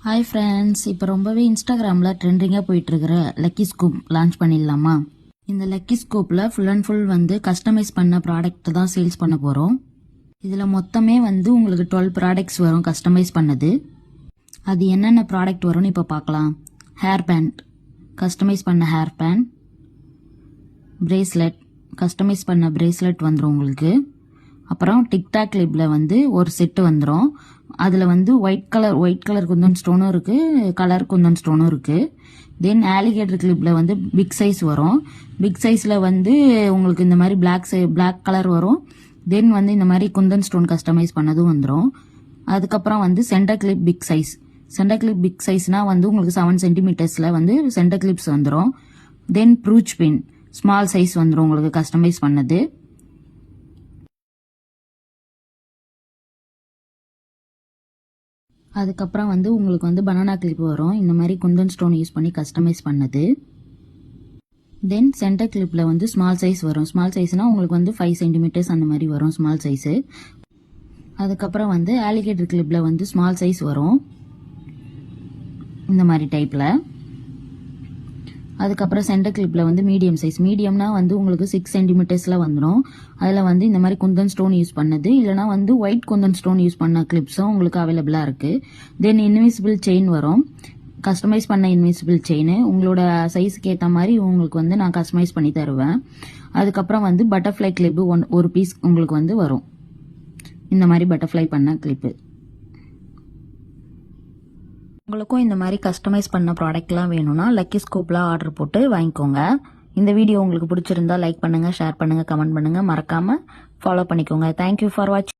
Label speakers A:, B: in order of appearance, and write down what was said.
A: Hi friends, இப்போ ரொம்பவே இன்ஸ்டாகிராமில் ட்ரெண்டிங்காக போயிட்டுருக்கிற லக்கி ஸ்கூப் லான்ச் பண்ணிடலாமா? இந்த லக்கி ஸ்கூப்பில் ஃபுல் அண்ட் ஃபுல் வந்து கஸ்டமைஸ் பண்ண ப்ராடக்ட் தான் சேல்ஸ் பண்ண போகிறோம். இதில் மொத்தமே வந்து உங்களுக்கு 12 ப்ராடக்ட்ஸ் வரும் கஸ்டமைஸ் பண்ணது. அது என்னென்ன ப்ராடக்ட் வரும்னு இப்போ பார்க்கலாம். ஹேர் பேண்ட், கஸ்டமைஸ் பண்ண ஹேர் பேண்ட். பிரேஸ்லெட், கஸ்டமைஸ் பண்ண பிரேஸ்லெட் வந்துடும் உங்களுக்கு. அப்புறம் டிக்டாக் கிளிப்பில் வந்து ஒரு செட்டு வந்துடும். அதில் வந்து ஒயிட் கலர் குந்தன் ஸ்டோனும் இருக்குது, கலர் குந்தன் ஸ்டோனும் இருக்குது. தென் ஆலிகேட்டர் கிளிப்பில் வந்து பிக் சைஸ் வரும். பிக் சைஸில் வந்து உங்களுக்கு இந்த மாதிரி பிளாக் கலர் வரும். தென் வந்து இந்த மாதிரி குந்தன் ஸ்டோன் கஸ்டமைஸ் பண்ணதும் வந்துடும். அதுக்கப்புறம் வந்து centre clip big size. Centre clip big சைஸ்னால் வந்து உங்களுக்கு 7 சென்டிமீட்டர்ஸில் வந்து சென்டர் கிளிப்ஸ் வந்துடும். Then brooch pin small size வந்துடும் உங்களுக்கு கஸ்டமைஸ் பண்ணது. அதுக்கப்புறம் வந்து உங்களுக்கு வந்து பனானா கிளிப் வரும். இந்த மாதிரி குந்தன் ஸ்டோன் யூஸ் பண்ணி கஸ்டமைஸ் பண்ணது. தென் சென்டர் கிளிப்பில் வந்து ஸ்மால் சைஸ் வரும். ஸ்மால் சைஸ்னால் உங்களுக்கு வந்து 5 சென்டிமீட்டர்ஸ் அந்த மாதிரி வரும் ஸ்மால் சைஸு. அதுக்கப்புறம் வந்து ஆலிகேட்டர் கிளிப்பில் வந்து ஸ்மால் சைஸ் வரும் இந்த மாதிரி டைப்பில். அதுக்கப்புறம் சென்டர் கிளிப்பில் வந்து மீடியம் சைஸ். மீடியம்னா வந்து உங்களுக்கு 6 சென்டிமீட்டர்ஸில் வந்துடும். அதில் வந்து இந்த மாதிரி குந்தன் ஸ்டோன் யூஸ் பண்ணது, இல்லைனா வந்து ஒயிட் குந்தன் ஸ்டோன் யூஸ் பண்ண கிளிப்ஸும் உங்களுக்கு அவைலபிளாக இருக்குது. தென் இன்விசிபிள் செயின் வரும். கஸ்டமைஸ் பண்ண இன்விசிபிள் செயின் உங்களோட சைஸுக்கு ஏற்ற மாதிரி உங்களுக்கு வந்து நான் கஸ்டமைஸ் பண்ணி தருவேன். அதுக்கப்புறம் வந்து பட்டர்ஃப்ளை கிளிப்பு ஒரு பீஸ் உங்களுக்கு வந்து வரும். இந்த மாதிரி பட்டர்ஃப்ளை பண்ண கிளிப்பு. உங்களுக்கும் இந்த மாதிரி கஸ்டமைஸ் பண்ண ப்ராடக்ட்லாம் வேணும்னா லக்கி ஸ்கூப்பில் ஆர்டர் போட்டு வாங்கிக்கோங்க. இந்த வீடியோ உங்களுக்கு பிடிச்சிருந்தா லைக் பண்ணுங்கள், ஷேர் பண்ணுங்கள், கமெண்ட் பண்ணுங்கள், மறக்காமல் ஃபாலோ பண்ணிக்கோங்க. தேங்க்யூ ஃபார் வாட்சிங்.